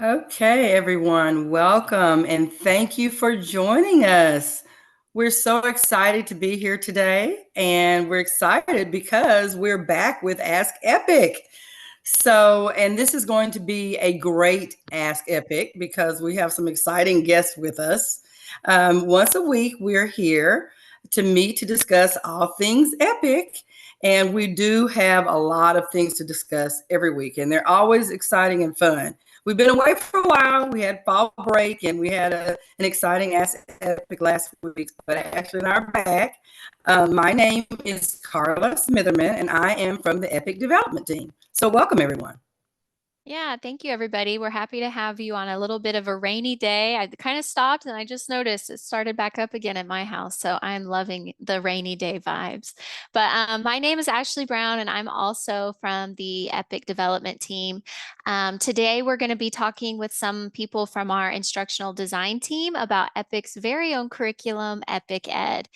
Okay, everyone, welcome and thank you for joining us. We're so excited to be here today, and we're excited because we're back with Ask Epic. And this is going to be a great Ask Epic because we have some exciting guests with us. Once a week, we're here to meet to discuss all things epic. And we do have a lot of things to discuss every week, and they're always exciting and fun. We've been away for a while. We had fall break and we had an exciting Ask Epic last week, but Ashley and I are back. My name is Carla Smitherman, and I am from the Epic Development Team. So, welcome everyone. Yeah, thank you, everybody. We're happy to have you on a little bit of a rainy day. I kind of stopped and I just noticed it started back up again at my house. So I'm loving the rainy day vibes. But my name is Ashley Brown, and I'm also from the Epic Development Team. Today, we're going to be talking with some people from our instructional design team about Epic's very own curriculum, Epic Ed.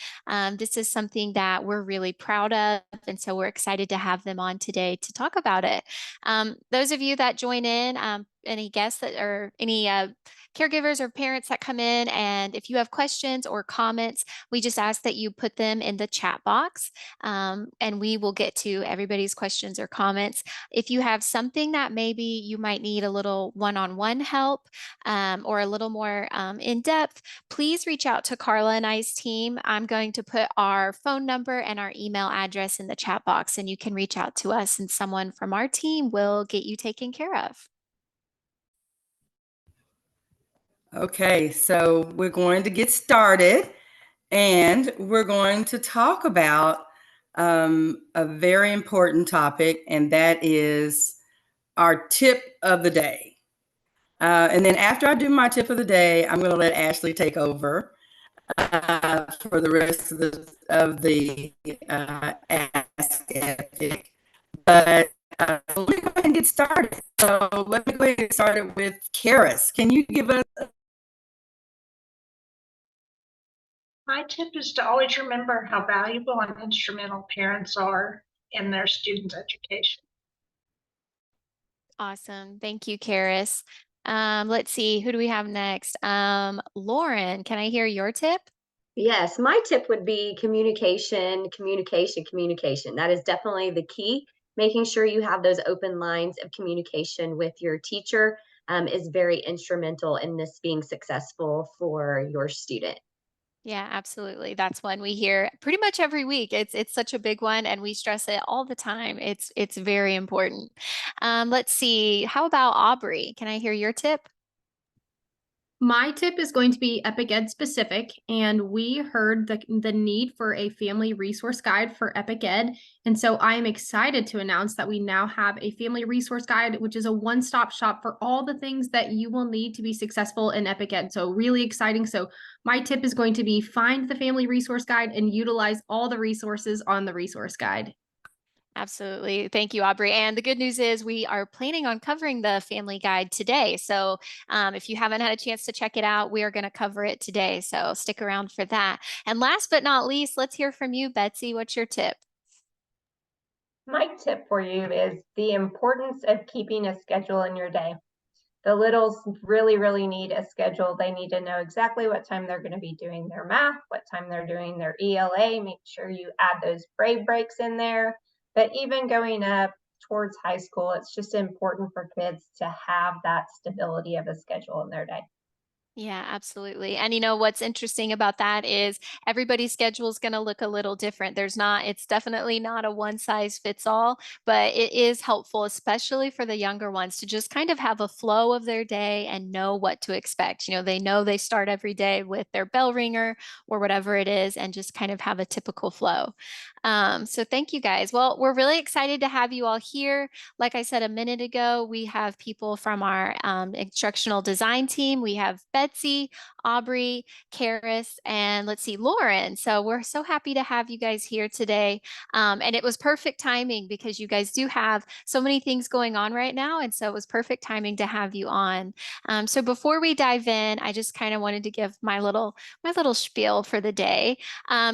This is something that we're really proud of, and so we're excited to have them on today to talk about it. Those of you that join in, any guests that or any caregivers or parents that come in, and if you have questions or comments, we just ask that you put them in the chat box, and we will get to everybody's questions or comments. If you have something that maybe you might need a little one-on-one help, or a little more in depth, please reach out to Carla and I's team. I'm going to put our phone number and our email address in the chat box, and you can reach out to us, and someone from our team will get you taken care of. Okay, so we're going to get started and we're going to talk about a very important topic, and that is our tip of the day. And then after I do my tip of the day, I'm going to let Ashley take over for the rest of the Ask Epic. But let me go ahead and get started. So let me go ahead and get started with Karis. Can you give us? My tip is to always remember how valuable and instrumental parents are in their students' education. Awesome. Thank you, Karis. Let's see, who do we have next? Lauren, can I hear your tip? Yes, my tip would be communication, communication, communication. That is definitely the key. Making sure you have those open lines of communication with your teacher is very instrumental in this being successful for your student. Yeah, absolutely. That's one we hear pretty much every week. It's such a big one, and we stress it all the time. It's very important. Let's see. How about Aubrey? Can I hear your tip? My tip is going to be Epic Ed specific, and we heard the need for a family resource guide for Epic Ed. And so I am excited to announce that we now have a family resource guide, which is a one-stop shop for all the things that you will need to be successful in Epic Ed. So really exciting. So my tip is going to be find the family resource guide and utilize all the resources on the resource guide. Absolutely. Thank you, Aubrey. And the good news is we are planning on covering the family guide today. So if you haven't had a chance to check it out, we are going to cover it today. So stick around for that. And last but not least, let's hear from you, Betsy. What's your tip? My tip for you is the importance of keeping a schedule in your day. The littles really, really need a schedule. They need to know exactly what time they're going to be doing their math, what time they're doing their ELA. Make sure you add those brave breaks in there. But even going up towards high school, it's just important for kids to have that stability of a schedule in their day. Yeah, absolutely. And you know what's interesting about that is everybody's schedule is going to look a little different. It's definitely not a one size fits all, but it is helpful, especially for the younger ones, to just kind of have a flow of their day and know what to expect. They know they start every day with their bell ringer or whatever it is, and just kind of have a typical flow. So thank you guys. Well, we're really excited to have you all here. Like I said a minute ago, we have people from our instructional design team. We have Betsy Betsy, Aubrey, Karis, and let's see, Lauren. So we're so happy to have you guys here today. And it was perfect timing because you guys do have so many things going on right now. And so it was perfect timing to have you on. So before we dive in, I just kind of wanted to give my little spiel for the day.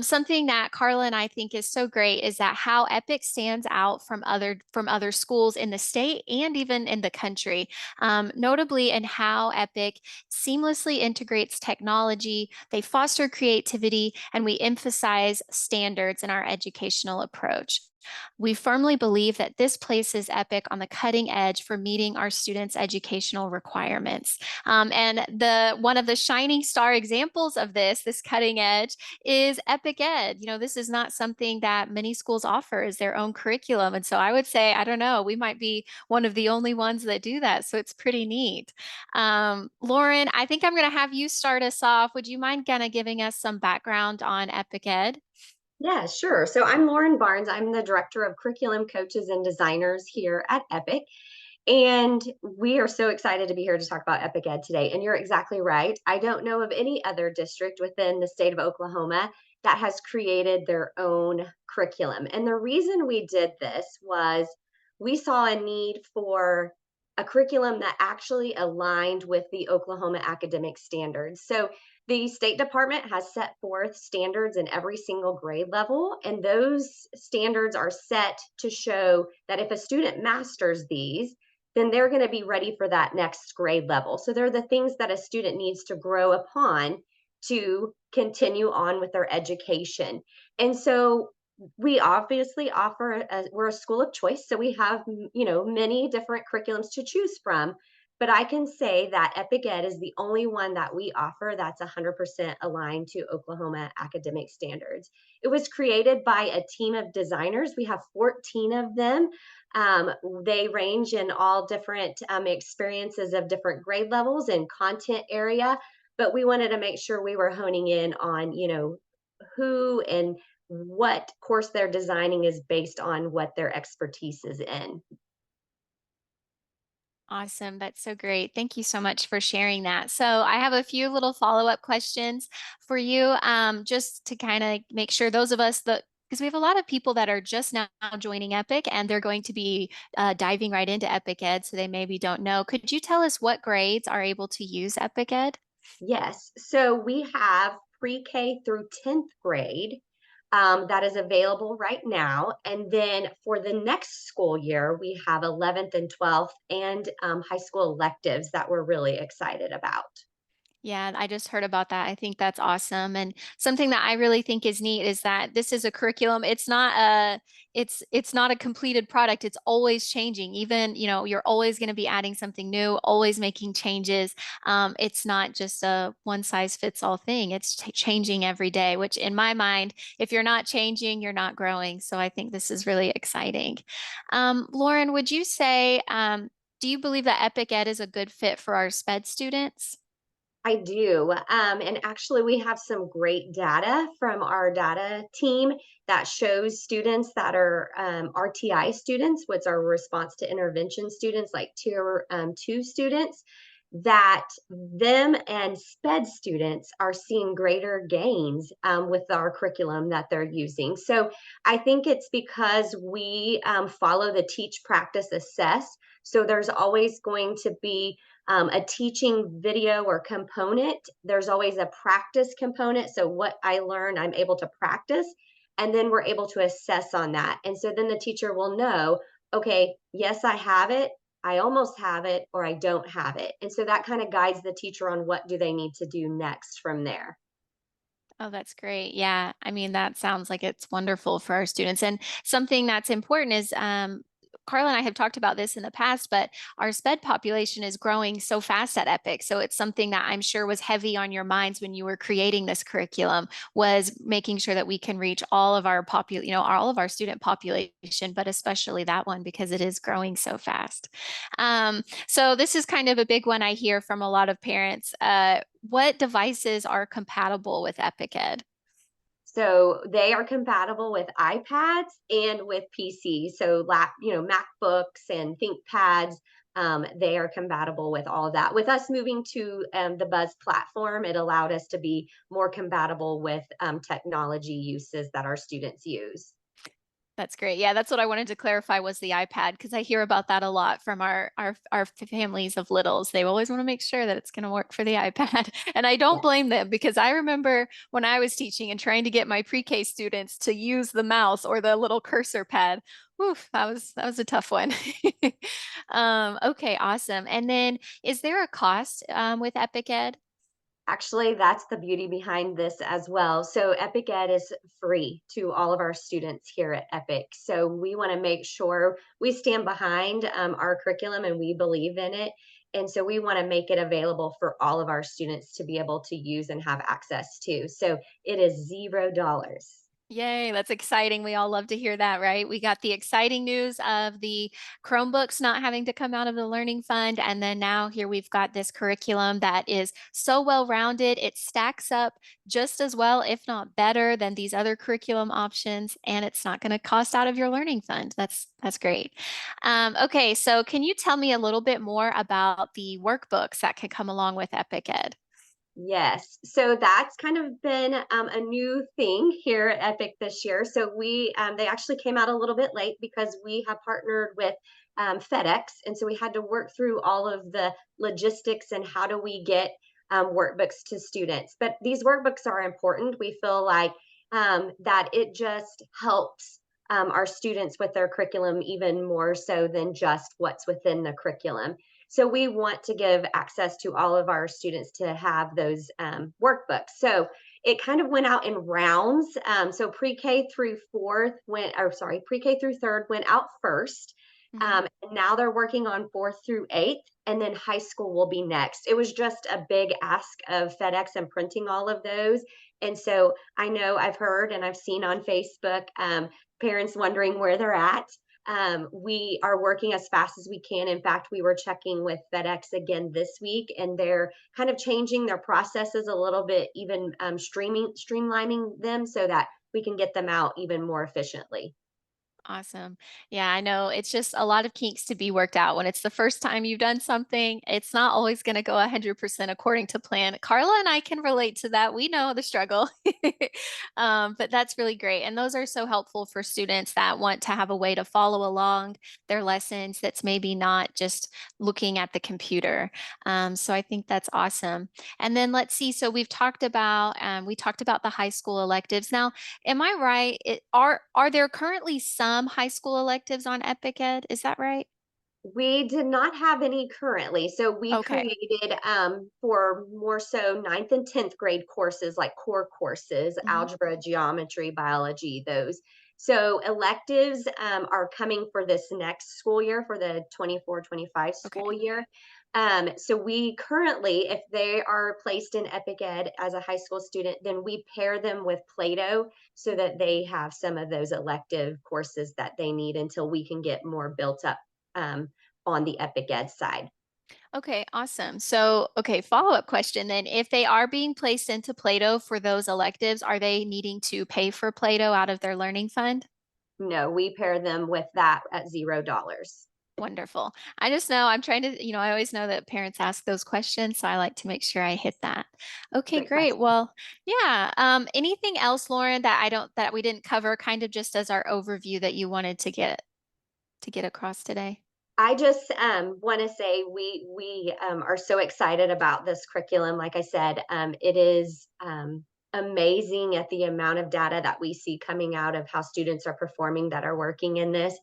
Something that Carla and I think is so great is that how Epic stands out from other schools in the state and even in the country, notably in how Epic seamlessly integrates technology, they foster creativity, and we emphasize standards in our educational approach. We firmly believe that this places Epic on the cutting edge for meeting our students' educational requirements. And one of the shining star examples of this cutting edge is Epic Ed. You know, this is not something that many schools offer as their own curriculum. And so I would say, I don't know, we might be one of the only ones that do that. So it's pretty neat. Lauren, I think I'm going to have you start us off. Would you mind kind of giving us some background on Epic Ed? Yeah, sure. So I'm Lauren Barnes. I'm the Director of Curriculum Coaches and Designers here at Epic. And we are so excited to be here to talk about Epic Ed today. And you're exactly right. I don't know of any other district within the state of Oklahoma that has created their own curriculum. And the reason we did this was we saw a need for a curriculum that actually aligned with the Oklahoma academic standards. So the State Department has set forth standards in every single grade level, and those standards are set to show that if a student masters these, then they're going to be ready for that next grade level. So they're the things that a student needs to grow upon to continue on with their education. And so we obviously we're a school of choice, so we have, many different curriculums to choose from. But I can say that Epic Ed is the only one that we offer that's 100% aligned to Oklahoma academic standards. It was created by a team of designers. We have 14 of them. They range in all different experiences of different grade levels and content area, but we wanted to make sure we were honing in on, who and what course they're designing is based on what their expertise is in. Awesome. That's so great. Thank you so much for sharing that. So I have a few little follow-up questions for you, just to kind of make sure those of us that, because we have a lot of people that are just now joining Epic and they're going to be diving right into Epic Ed, so they maybe don't know. Could you tell us what grades are able to use Epic Ed? Yes. So we have pre-K through 10th grade that is available right now. And then for the next school year, we have 11th and 12th and high school electives that we're really excited about. Yeah, I just heard about that. I think that's awesome. And something that I really think is neat is that this is a curriculum. It's not a completed product. It's always changing. Even, you're always going to be adding something new, always making changes. It's not just a one size fits all thing. It's changing every day, which in my mind, if you're not changing, you're not growing. So I think this is really exciting. Lauren, would you say, do you believe that Epic Ed is a good fit for our SPED students? I do. And actually, we have some great data from our data team that shows students that are RTI students, which are response to intervention students, like tier 2 students, that them and SPED students are seeing greater gains with our curriculum that they're using. So I think it's because we follow the teach, practice, assess. So there's always going to be a teaching video or component. There's always a practice component. So what I learn, I'm able to practice, and then we're able to assess on that. And so then the teacher will know, okay, yes, I have it, I almost have it, or I don't have it. And so that kind of guides the teacher on what do they need to do next from there. Oh, that's great. Yeah. I mean, that sounds like it's wonderful for our students. And something that's important is, Carla and I have talked about this in the past, but our SPED population is growing so fast at Epic. So it's something that I'm sure was heavy on your minds when you were creating this curriculum, was making sure that we can reach all of our all of our student population, but especially that one because it is growing so fast. So this is kind of a big one I hear from a lot of parents. What devices are compatible with Epic Ed? So they are compatible with iPads and with PCs. So MacBooks and ThinkPads, they are compatible with all of that. With us moving to the Buzz platform, it allowed us to be more compatible with technology uses that our students use. That's great. Yeah, that's what I wanted to clarify was the iPad, because I hear about that a lot from our families of littles. They always want to make sure that it's going to work for the iPad. And I don't blame them, because I remember when I was teaching and trying to get my pre-K students to use the mouse or the little cursor pad. Oof, that was a tough one. Okay, awesome. And then is there a cost with Epic Ed? Actually, that's the beauty behind this as well. So Epic Ed is free to all of our students here at Epic. So we want to make sure we stand behind our curriculum and we believe in it. And so we want to make it available for all of our students to be able to use and have access to. So it is $0. Yay, that's exciting. We all love to hear that, right? We got the exciting news of the Chromebooks not having to come out of the Learning Fund. And then now here we've got this curriculum that is so well-rounded. It stacks up just as well, if not better, than these other curriculum options. And it's not going to cost out of your Learning Fund. That's great. Okay, so can you tell me a little bit more about the workbooks that can come along with Epic Ed? Yes, so that's kind of been a new thing here at Epic this year. So they actually came out a little bit late because we have partnered with FedEx, and so we had to work through all of the logistics and how do we get workbooks to students. But these workbooks are important. We feel like that it just helps our students with their curriculum even more so than just what's within the curriculum. So we want to give access to all of our students to have those workbooks. So it kind of went out in rounds. So pre-K through pre-K through third went out first. And now they're working on fourth through eighth, and then high school will be next. It was just a big ask of FedEx and printing all of those. And so I know I've heard and I've seen on Facebook parents wondering where they're at. We are working as fast as we can. In fact, we were checking with FedEx again this week, and they're kind of changing their processes a little bit, even streamlining them so that we can get them out even more efficiently. Awesome. Yeah, I know it's just a lot of kinks to be worked out. When it's the first time you've done something, it's not always going to go 100% according to plan. Carla and I can relate to that. We know the struggle. But that's really great. And those are so helpful for students that want to have a way to follow along their lessons that's maybe not just looking at the computer. So I think that's awesome. And then let's see. So we talked about the high school electives. Now, am I right? Are there currently some high school electives on Epic Ed? Is that right? We did not have any currently. So we Okay. created for more so ninth and 10th grade courses, like core courses, algebra, geometry, biology, those. So electives are coming for this next school year, for the 24-25 school Okay. year. So we currently, if they are placed in Epic Ed as a high school student, then we pair them with Play-Doh so that they have some of those elective courses that they need until we can get more built up on the Epic Ed side. Okay, awesome. So, okay, follow-up question then. If they are being placed into Play-Doh for those electives, are they needing to pay for Play-Doh out of their learning fund? No, we pair them with that at $0. Wonderful. I just know I'm trying to, I always know that parents ask those questions, so I like to make sure I hit that. Okay, Great great. question. Well, yeah. Anything else, Lauren, that we didn't cover, kind of just as our overview that you wanted to get across today? I just want to say we are so excited about this curriculum. Like I said, it is amazing at the amount of data that we see coming out of how students are performing that are working in this.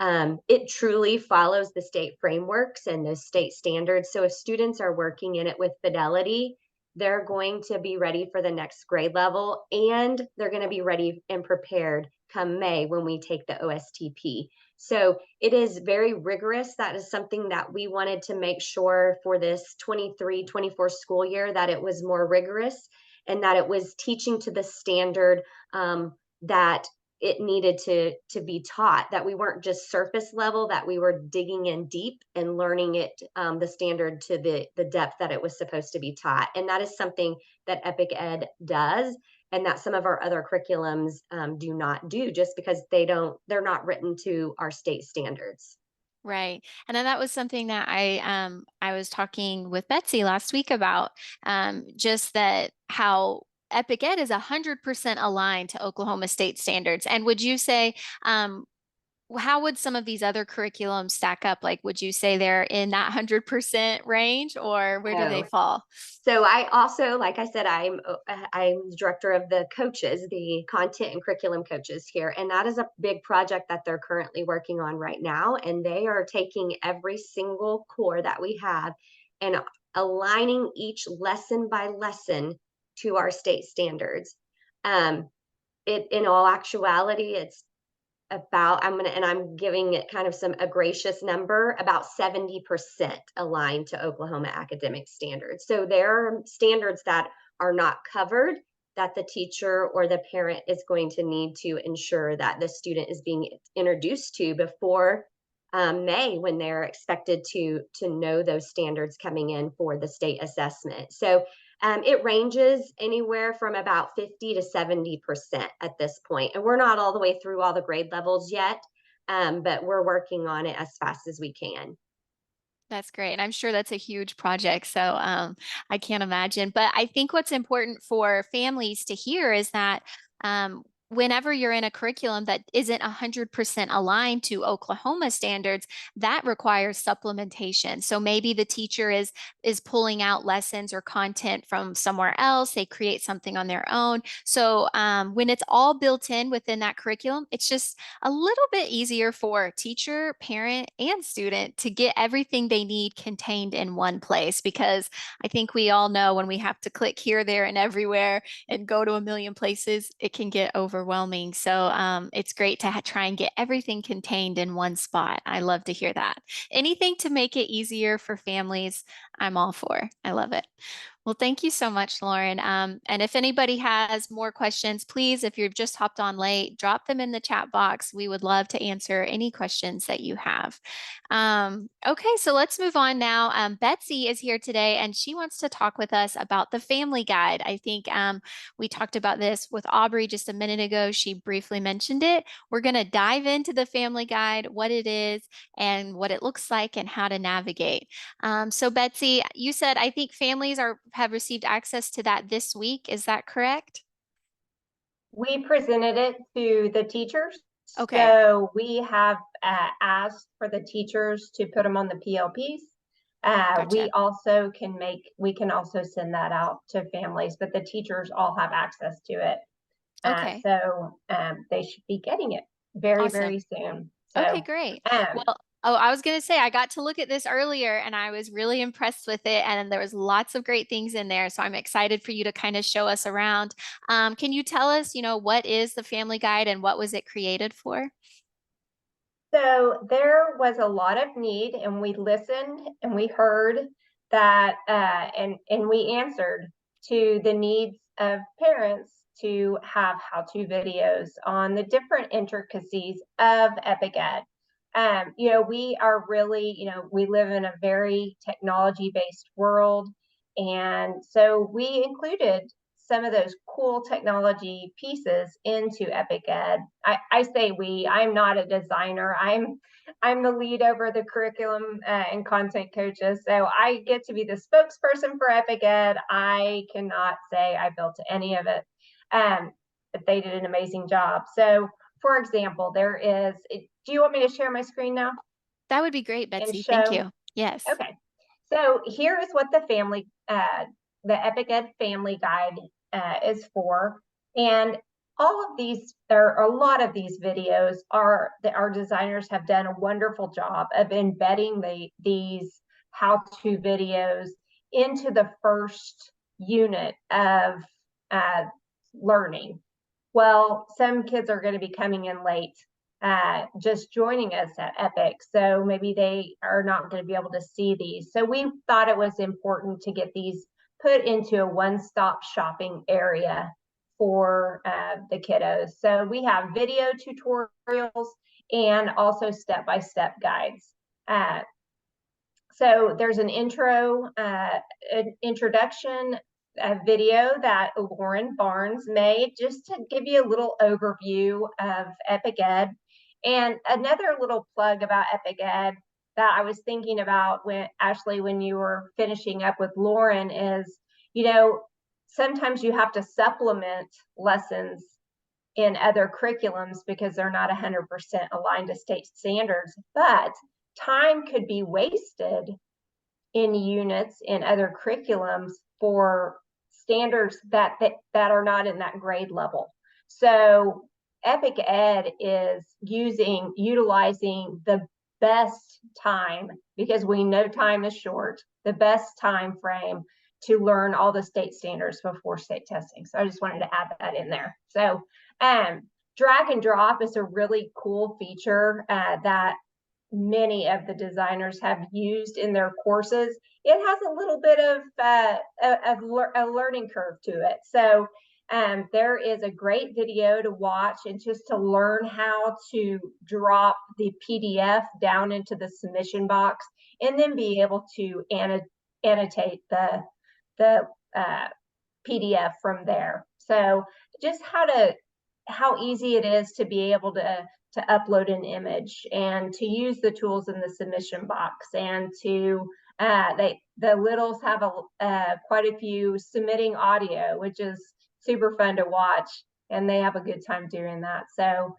It truly follows the state frameworks and the state standards. So if students are working in it with fidelity, they're going to be ready for the next grade level, and they're going to be ready and prepared come May when we take the OSTP. So it is very rigorous. That is something that we wanted to make sure for this 23-24 school year, that it was more rigorous and that it was teaching to the standard that it needed to be taught, that we weren't just surface level, that we were digging in deep and learning it, the standard to the depth that it was supposed to be taught. And that is something that Epic Ed does, and that some of our other curriculums do not do, just because they're not written to our state standards. Right. And then that was something that I was talking with Betsy last week about, just that how Epic Ed is 100% aligned to Oklahoma State standards. And would you say, how would some of these other curriculums stack up? Like, would you say they're in that 100% range, or where do they No. fall? So I also, like I said, I'm the director of the coaches, the content and curriculum coaches here, and that is a big project that they're currently working on right now. And they are taking every single core that we have and aligning each lesson by lesson to our state standards. In all actuality, it's about, I'm giving it kind of a gracious number, about 70% aligned to Oklahoma academic standards. So there are standards that are not covered that the teacher or the parent is going to need to ensure that the student is being introduced to before May, when they're expected to know those standards coming in for the state assessment. So it ranges anywhere from about 50 to 70% at this point. And we're not all the way through all the grade levels yet, but we're working on it as fast as we can. That's great. And I'm sure that's a huge project. So I can't imagine. But I think what's important for families to hear is that whenever you're in a curriculum that isn't 100% aligned to Oklahoma standards, that requires supplementation. So maybe the teacher is pulling out lessons or content from somewhere else. They create something on their own. So when it's all built in within that curriculum, it's just a little bit easier for teacher, parent, and student to get everything they need contained in one place. Because I think we all know when we have to click here, there, and everywhere and go to a million places, it can get overwhelming. So it's great to try and get everything contained in one spot. I love to hear that. Anything to make it easier for families, I'm all for. I love it. Well, thank you so much, Lauren. And if anybody has more questions, please, if you've just hopped on late, drop them in the chat box. We would love to answer any questions that you have. Okay, so let's move on now. Betsy is here today, and she wants to talk with us about the Family Guide. I think we talked about this with Aubrey just a minute ago. She briefly mentioned it. We're going to dive into the Family Guide, what it is, and what it looks like, and how to navigate. So Betsy, you said, I think families have received access to that this week. Is that correct? We presented it to the teachers. Okay. So we have asked for the teachers to put them on the PLPs. Gotcha. We can also send that out to families, but the teachers all have access to it. Okay. So they should be getting it very, Awesome. very soon. So, okay, great. Well, I was going to say, I got to look at this earlier and I was really impressed with it. And there was lots of great things in there. So I'm excited for you to kind of show us around. Can you tell us, what is the Family Guide and what was it created for? So there was a lot of need, and we listened and we heard that, and we answered to the needs of parents to have how-to videos on the different intricacies of Epic Ed. We are really, we live in a very technology-based world, and so we included some of those cool technology pieces into Epic Ed. I say we, I'm not a designer. I'm the lead over the curriculum and content coaches. So I get to be the spokesperson for Epic Ed. I cannot say I built any of it, but they did an amazing job. So for example, do you want me to share my screen now? That would be great, Betsy. Thank you. Yes. Okay. So here is what the Epic Ed Family Guide is for. And all of these, or a lot of these videos our designers have done a wonderful job of embedding these how-to videos into the first unit of learning. Well, some kids are going to be coming in late, just joining us at Epic. So maybe they are not going to be able to see these. So we thought it was important to get these put into a one-stop shopping area for the kiddos. So we have video tutorials and also step-by-step guides. So there's an introduction video that Lauren Barnes made just to give you a little overview of Epic Ed. And another little plug about Epic Ed, that I was thinking about when Ashley, when you were finishing up with Lauren, is, you know, sometimes you have to supplement lessons in other curriculums because they're not 100% aligned to state standards, but time could be wasted in units in other curriculums for standards that are not in that grade level. So Epic Ed is utilizing the best time, because we know time is short, the best time frame to learn all the state standards before state testing. So I just wanted to add that in there. So drag and drop is a really cool feature that many of the designers have used in their courses. It has a little bit of a learning curve to it. So there is a great video to watch, and just to learn how to drop the PDF down into the submission box, and then be able to annotate the PDF from there. So just how easy it is to be able to upload an image, and to use the tools in the submission box, and to the littles have quite a few submitting audio, which is super fun to watch, and they have a good time doing that. So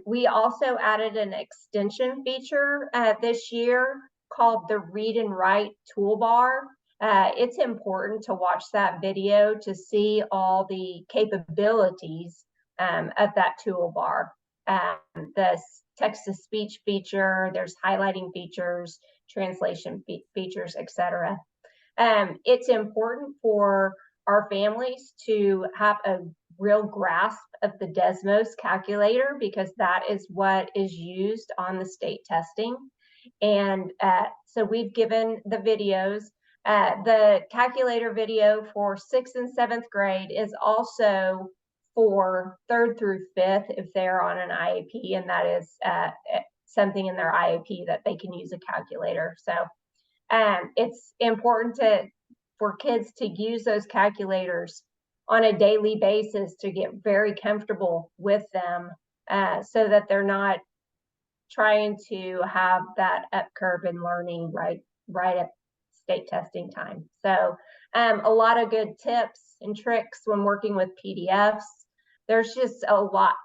we also added an extension feature this year called the Read and Write Toolbar. It's important to watch that video to see all the capabilities of that toolbar. The text-to-speech feature, there's highlighting features, translation features, etc. It's important for our families to have a real grasp of the Desmos calculator, because that is what is used on the state testing. And so we've given the videos. The calculator video for 6th and 7th grade is also for 3rd through 5th if they're on an IEP, and that is something in their IEP that they can use a calculator. So it's important for kids to use those calculators on a daily basis, to get very comfortable with them, so that they're not trying to have that up curve in learning right at state testing time. So a lot of good tips and tricks when working with PDFs. There's just a lot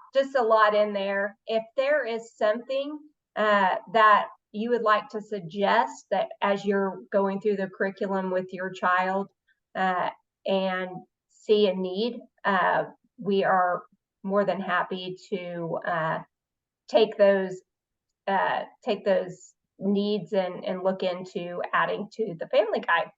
in there. If there is something that you would like to suggest, that as you're going through the curriculum with your child and see a need, we are more than happy to take those needs and look into adding to the family guide.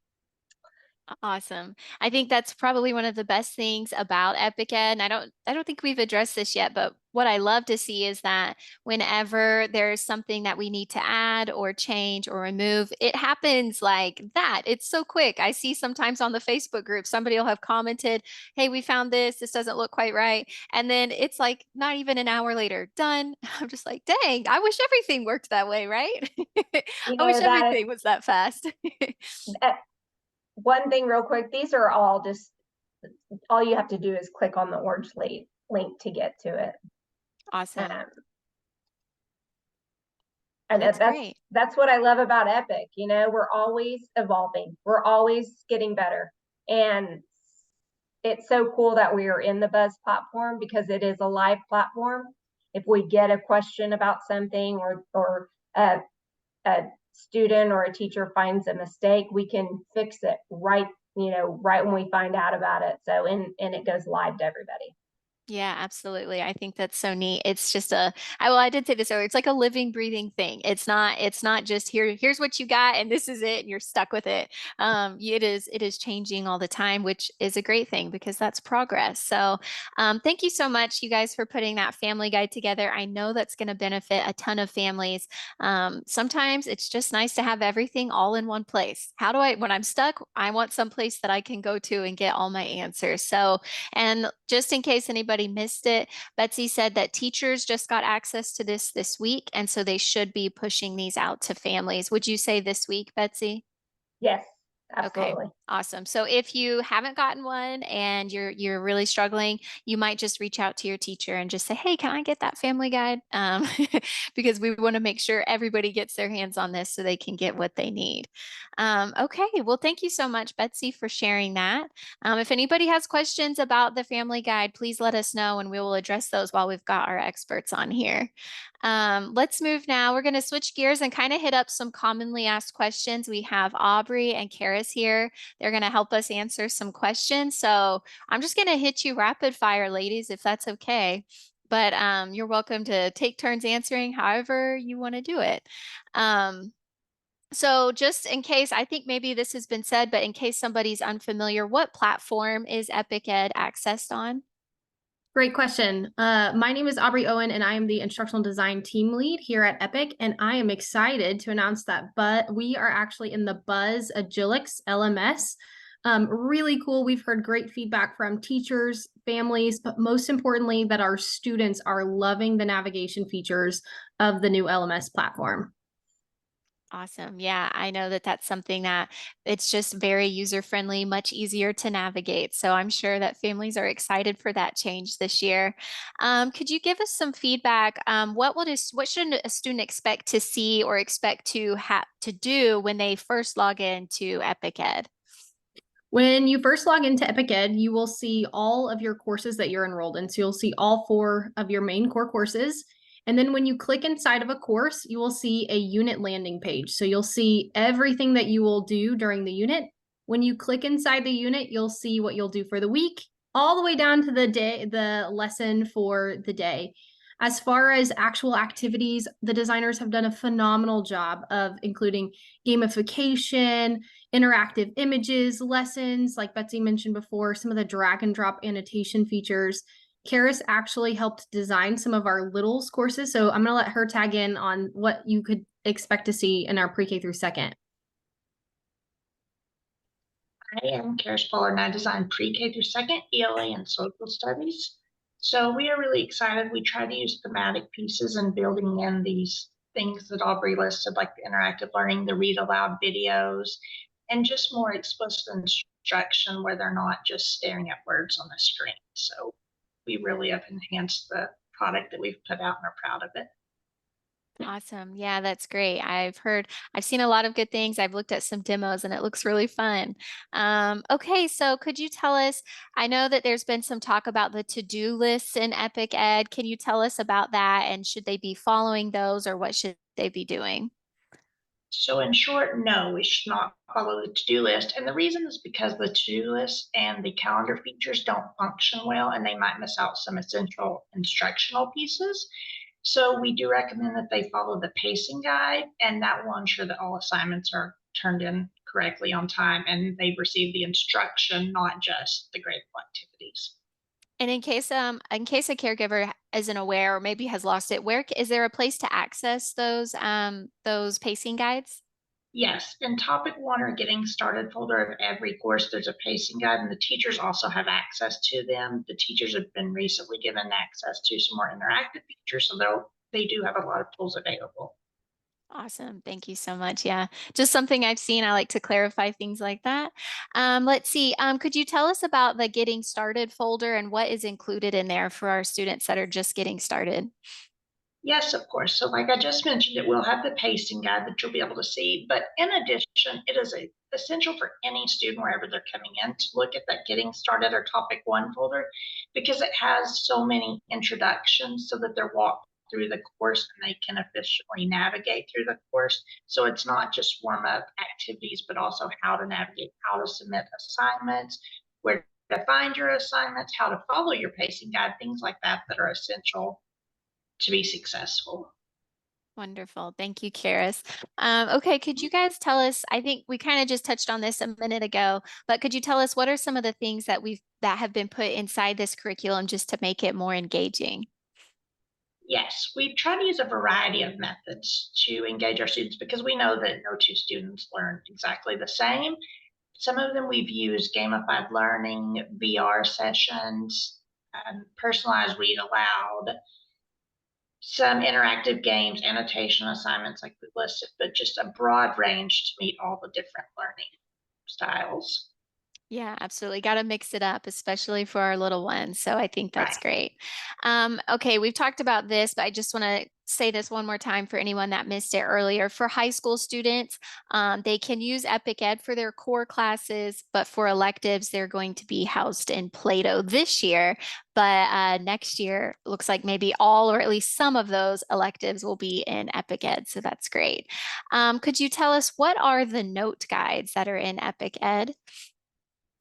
Awesome. I think that's probably one of the best things about Epic Ed. And I don't think we've addressed this yet, but what I love to see is that whenever there's something that we need to add or change or remove, it happens like that. It's so quick. I see sometimes on the Facebook group, somebody will have commented, "Hey, we found this. This doesn't look quite right." And then it's like not even an hour later, done. I'm just like, dang, I wish everything worked that way, right? I wish everything was that fast. One thing real quick, these are all you have to do is click on the orange link to get to it. Awesome. And that's great. That's what I love about Epic. You know, we're always evolving. We're always getting better. And it's so cool that we are in the Buzz platform, because it is a live platform. If we get a question about something, or a student or a teacher finds a mistake, we can fix it right when we find out about it. So and it goes live to everybody. Yeah, absolutely. I think that's so neat. It's just I did say this earlier, it's like a living, breathing thing. It's not just here's what you got and this is it and you're stuck with it. It is changing all the time, which is a great thing because that's progress. So thank you so much, you guys, for putting that family guide together. I know that's going to benefit a ton of families. Sometimes it's just nice to have everything all in one place. When I'm stuck, I want some place that I can go to and get all my answers. So, and just in case anybody missed it, Betsy said that teachers just got access to this week, and so they should be pushing these out to families. Would you say this week, Betsy? Yes, Absolutely. Awesome. So if you haven't gotten one and you're really struggling, you might just reach out to your teacher and just say, "Hey, can I get that family guide?" Because we want to make sure everybody gets their hands on this so they can get what they need. Okay. Well, thank you so much, Betsy, for sharing that. If anybody has questions about the family guide, please let us know and we will address those while we've got our experts on here. Let's move now. We're going to switch gears and kind of hit up some commonly asked questions. We have Aubrey and Karis here. They're going to help us answer some questions. So I'm just going to hit you rapid fire, ladies, if that's okay. But you're welcome to take turns answering however you want to do it. So just in case, I think maybe this has been said, but in case somebody's unfamiliar, what platform is Epic Ed accessed on? Great question. My name is Aubrey Owen, and I am the instructional design team lead here at Epic. And I am excited to announce that we are actually in the Buzz Agilix LMS. Really cool. We've heard great feedback from teachers, families, but most importantly, that our students are loving the navigation features of the new LMS platform. Awesome. Yeah, I know that that's something that it's just very user friendly, much easier to navigate. So I'm sure that families are excited for that change this year. Could you give us some feedback? What should a student expect to see or expect to have to do when they first log into Epic Ed? When you first log into Epic Ed, you will see all of your courses that you're enrolled in. So you'll see all 4 of your main core courses. And then when you click inside of a course, you will see a unit landing page. So you'll see everything that you will do during the unit. When you click inside the unit, you'll see what you'll do for the week, all the way down to the lesson for the day. As far as actual activities, the designers have done a phenomenal job of including gamification, interactive images, lessons, like Betsy mentioned before, some of the drag and drop annotation features. Karis actually helped design some of our littles courses. So I'm going to let her tag in on what you could expect to see in our pre-K through second. I am Karis Fuller, and I design pre-K through second, ELA, and social studies. So we are really excited. We try to use thematic pieces and building in these things that Aubrey listed, like the interactive learning, the read aloud videos, and just more explicit instruction where they're not just staring at words on the screen. So we really have enhanced the product that we've put out and are proud of it. Awesome. Yeah, that's great. I've seen a lot of good things. I've looked at some demos and it looks really fun. Okay, so could you tell us, I know that there's been some talk about the to-do lists in Epic Ed. Can you tell us about that and should they be following those or what should they be doing? So in short, no, we should not follow the to-do list. And the reason is because the to-do list and the calendar features don't function well and they might miss out some essential instructional pieces. So we do recommend that they follow the pacing guide, and that will ensure that all assignments are turned in correctly on time and they've received the instruction, not just the gradable activities. And in case a caregiver isn't aware or maybe has lost it, is there a place to access those pacing guides? Yes, in topic 1 or getting started folder of every course, there's a pacing guide, and the teachers also have access to them. The teachers have been recently given access to some more interactive features, so they do have a lot of tools available. Awesome. Thank you so much. Yeah, just something I've seen. I like to clarify things like that. Let's see. Could you tell us about the Getting Started folder and what is included in there for our students that are just getting started? Yes, of course. So like I just mentioned, it will have the pacing guide that you'll be able to see. But in addition, it is essential for any student wherever they're coming in to look at that Getting Started or Topic 1 folder because it has so many introductions so that they're walked through the course and they can efficiently navigate through the course. So it's not just warm-up activities, but also how to navigate, how to submit assignments, where to find your assignments, how to follow your pacing guide, things like that that are essential to be successful. Wonderful. Thank you, Karis. Okay, could you guys tell us, I think we kind of just touched on this a minute ago, but could you tell us what are some of the things that have been put inside this curriculum just to make it more engaging? Yes, we've tried to use a variety of methods to engage our students because we know that no two students learn exactly the same. Some of them we've used gamified learning, VR sessions, personalized read aloud, some interactive games, annotation assignments like we listed, but just a broad range to meet all the different learning styles. Yeah, absolutely. Got to mix it up, especially for our little ones. So I think that's Right. great. Okay, we've talked about this, but I just want to say this one more time for anyone that missed it earlier. For high school students, they can use Epic Ed for their core classes, but for electives, they're going to be housed in Plato this year. But next year, looks like maybe all or at least some of those electives will be in Epic Ed. So that's great. Could you tell us what are the note guides that are in Epic Ed?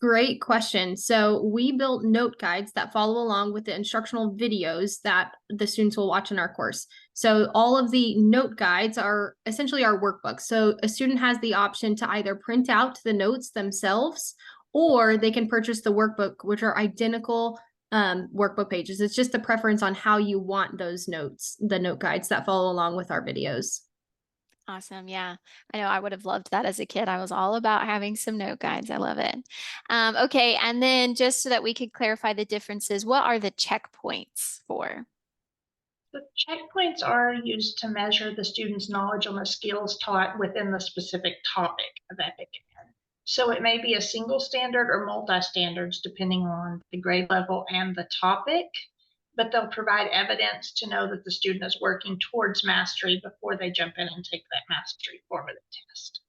Great question. So we built note guides that follow along with the instructional videos that the students will watch in our course. So all of the note guides are essentially our workbooks. So a student has the option to either print out the notes themselves, or they can purchase the workbook, which are identical workbook pages. It's just a preference on how you want those notes, the note guides that follow along with our videos. Awesome. Yeah. I know I would have loved that as a kid. I was all about having some note guides. I love it. Okay. And then just so that we could clarify the differences, what are the checkpoints for? The checkpoints are used to measure the student's knowledge on the skills taught within the specific topic of Epic Ed. So it may be a single standard or multi-standards depending on the grade level and the topic, but they'll provide evidence to know that the student is working towards mastery before they jump in and take that mastery formative test.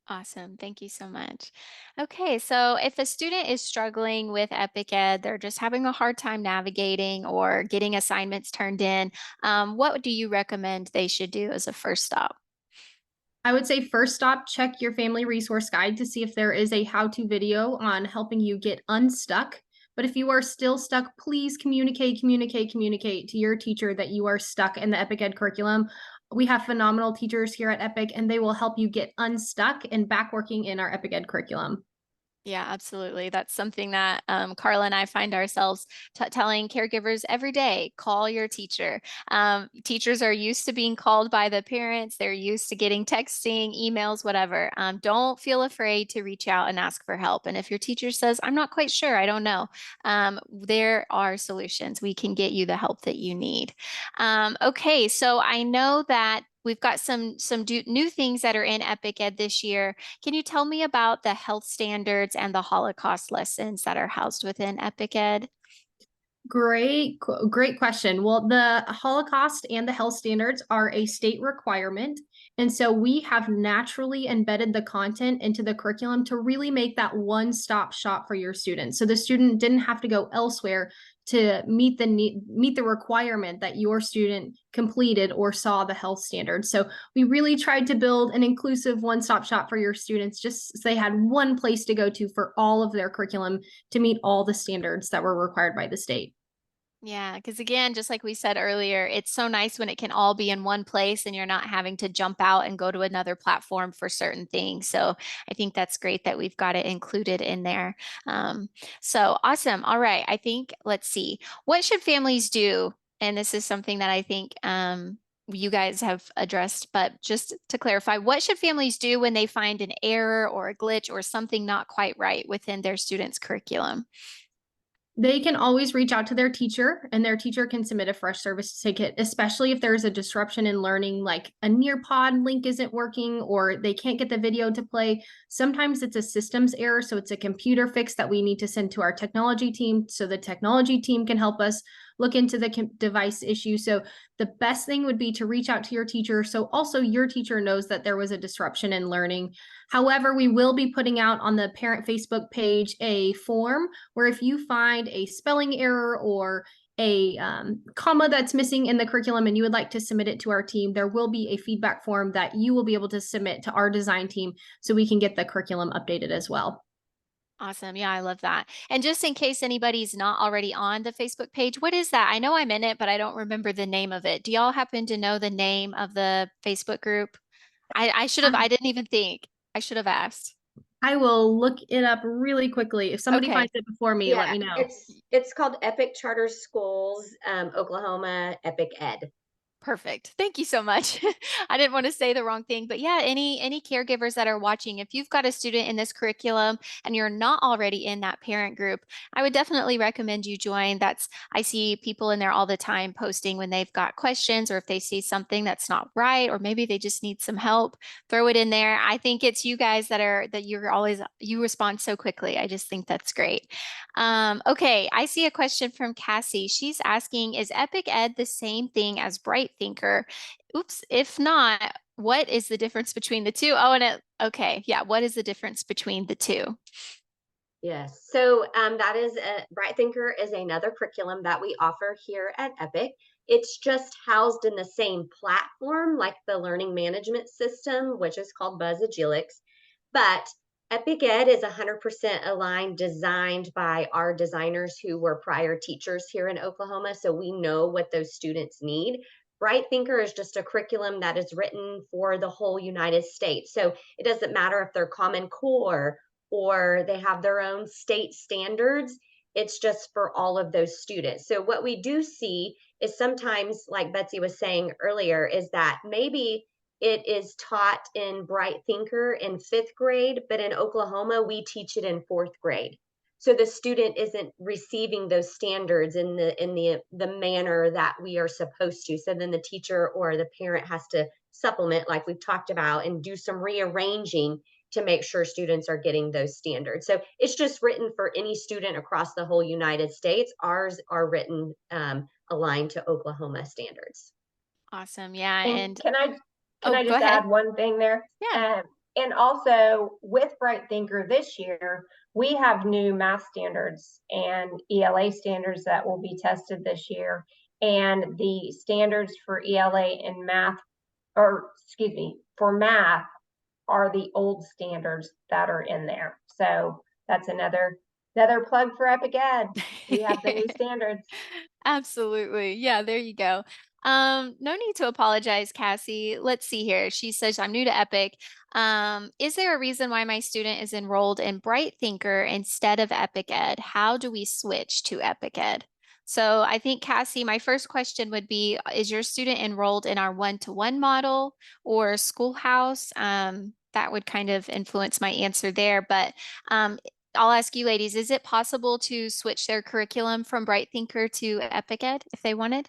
Awesome. Thank you so much. Okay. So if a student is struggling with Epic Ed, they're just having a hard time navigating or getting assignments turned in, what do you recommend they should do as a first stop? I would say first stop, check your family resource guide to see if there is a how-to video on helping you get unstuck. But if you are still stuck, please communicate to your teacher that you are stuck in the Epic Ed curriculum. We have phenomenal teachers here at Epic, and they will help you get unstuck and back working in our Epic Ed curriculum. Yeah, absolutely. That's something that Carla and I find ourselves telling caregivers every day, call your teacher. Teachers are used to being called by the parents. They're used to getting texting, emails, whatever. Don't feel afraid to reach out and ask for help. And if your teacher says, I'm not quite sure, I don't know, there are solutions. We can get you the help that you need. Okay, so I know that we've got some new things that are in Epic Ed this year. Can you tell me about the health standards and the Holocaust lessons that are housed within Epic Ed? Great question. Well, the Holocaust and the health standards are a state requirement. And so we have naturally embedded the content into the curriculum to really make that one-stop shop for your students. So the student didn't have to go elsewhere to meet the requirement that your student completed or saw the health standards. So we really tried to build an inclusive one-stop shop for your students, just so they had one place to go to for all of their curriculum to meet all the standards that were required by the state. Yeah, because again, just like we said earlier, it's so nice when it can all be in one place and you're not having to jump out and go to another platform for certain things. So I think that's great that we've got it included in there. So awesome. All right. I think, let's see, what should families do? And this is something that I think you guys have addressed, but just to clarify, what should families do when they find an error or a glitch or something not quite right within their students' curriculum? They can always reach out to their teacher, and their teacher can submit a fresh service ticket, especially if there's a disruption in learning, like a Nearpod link isn't working or they can't get the video to play. Sometimes it's a systems error, so it's a computer fix that we need to send to our technology team so the technology team can help us look into the device issue. So the best thing would be to reach out to your teacher so also your teacher knows that there was a disruption in learning. However, we will be putting out on the parent Facebook page a form where if you find a spelling error or a comma that's missing in the curriculum and you would like to submit it to our team, there will be a feedback form that you will be able to submit to our design team so we can get the curriculum updated as well. Awesome. Yeah, I love that. And just in case anybody's not already on the Facebook page, what is that? I know I'm in it, but I don't remember the name of it. Do y'all happen to know the name of the Facebook group? I should have, I didn't even think. I should have asked. I will look it up really quickly. If somebody Okay. finds it before me, let me know. It's called Epic Charter Schools, Oklahoma Epic Ed. Perfect. Thank you so much. I didn't want to say the wrong thing, but yeah, any caregivers that are watching, if you've got a student in this curriculum and you're not already in that parent group, I would definitely recommend you join. I see people in there all the time posting when they've got questions or if they see something that's not right, or maybe they just need some help, throw it in there. I think it's you guys you respond so quickly. I just think that's great. Okay, I see a question from Cassie. She's asking, is Epic Ed the same thing as Bright Thinker? Oops, if not, what is the difference between the two? Okay, yeah, what is the difference between the two? Yes, so that is Bright Thinker is another curriculum that we offer here at Epic. It's just housed in the same platform like the learning management system, which is called BuzzAgilix. But Epic Ed is 100% aligned, designed by our designers who were prior teachers here in Oklahoma. So we know what those students need. Bright Thinker is just a curriculum that is written for the whole United States. So it doesn't matter if they're Common Core or they have their own state standards. It's just for all of those students. So what we do see is sometimes, like Betsy was saying earlier, is that maybe it is taught in Bright Thinker in 5th grade, but in Oklahoma, we teach it in 4th grade. So the student isn't receiving those standards in the manner that we are supposed to. So then the teacher or the parent has to supplement, like we've talked about, and do some rearranging to make sure students are getting those standards. So it's just written for any student across the whole United States. Ours are written aligned to Oklahoma standards. Awesome. Yeah. And can I go just ahead. add one thing there? Yeah. And also with Bright Thinker this year, we have new math standards and ELA standards that will be tested this year. And the standards for ELA and math, or excuse me, for math are the old standards that are in there. So that's another plug for Epic Ed. We have the new standards. Absolutely. Yeah, there you go. No need to apologize, Cassie. Let's see here. She says, I'm new to Epic. Is there a reason why my student is enrolled in Bright Thinker instead of Epic Ed? How do we switch to Epic Ed? So I think, Cassie, my first question would be, is your student enrolled in our one-to-one model or schoolhouse? That would kind of influence my answer there. But I'll ask you ladies, is it possible to switch their curriculum from Bright Thinker to Epic Ed if they wanted?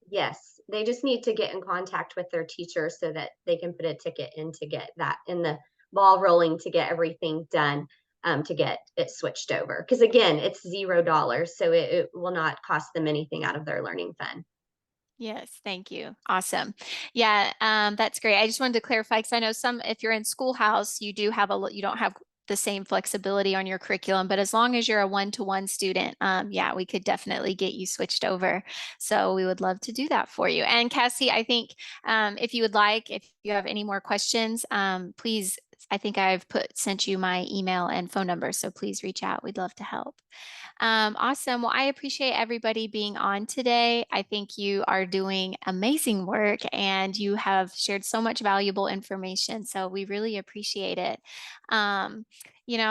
Yes, they just need to get in contact with their teacher so that they can put a ticket in to get that in the ball rolling to get everything done, to get it switched over. Because again, it's $0, so it will not cost them anything out of their learning fund. Yes, thank you. Awesome. Yeah, that's great. I just wanted to clarify because I know if you're in schoolhouse, you don't have the same flexibility on your curriculum, but as long as you're a one-to-one student, yeah, we could definitely get you switched over. So we would love to do that for you. And Cassie, I think if you have any more questions, please, I think I've sent you my email and phone number, so please reach out. We'd love to help. Awesome. Well, I appreciate everybody being on today. I think you are doing amazing work and you have shared so much valuable information. So we really appreciate it.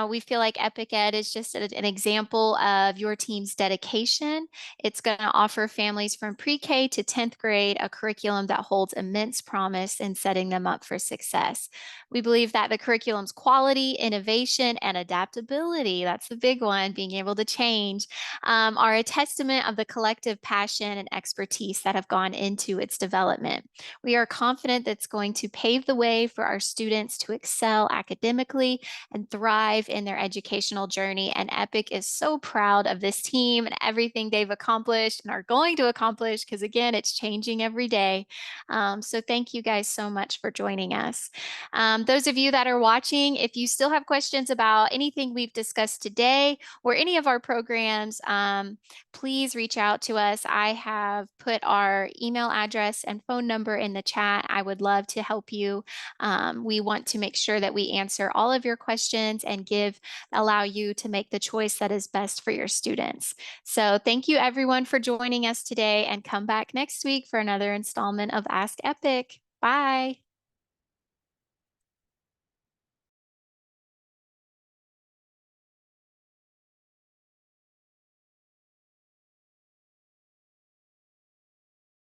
We feel like Epic Ed is just an example of your team's dedication. It's going to offer families from pre-K to 10th grade a curriculum that holds immense promise in setting them up for success. We believe that the curriculum's quality, innovation, and adaptability, that's the big one, being able to change, are a testament of the collective passion and expertise that have gone into its development. We are confident that it's going to pave the way for our students to excel academically and thrive in their educational journey. And Epic is so proud of this team and everything they've accomplished and are going to accomplish, because again, it's changing every day. So thank you guys so much for joining us. Those of you that are watching, if you still have questions about anything we've discussed today or any of our programs, please reach out to us. I have put our email address and phone number in the chat. I would love to help you. We want to make sure that we answer all of your questions and allow you to make the choice that is best for your students. So thank you everyone for joining us today, and come back next week for another installment of Ask Epic. Bye.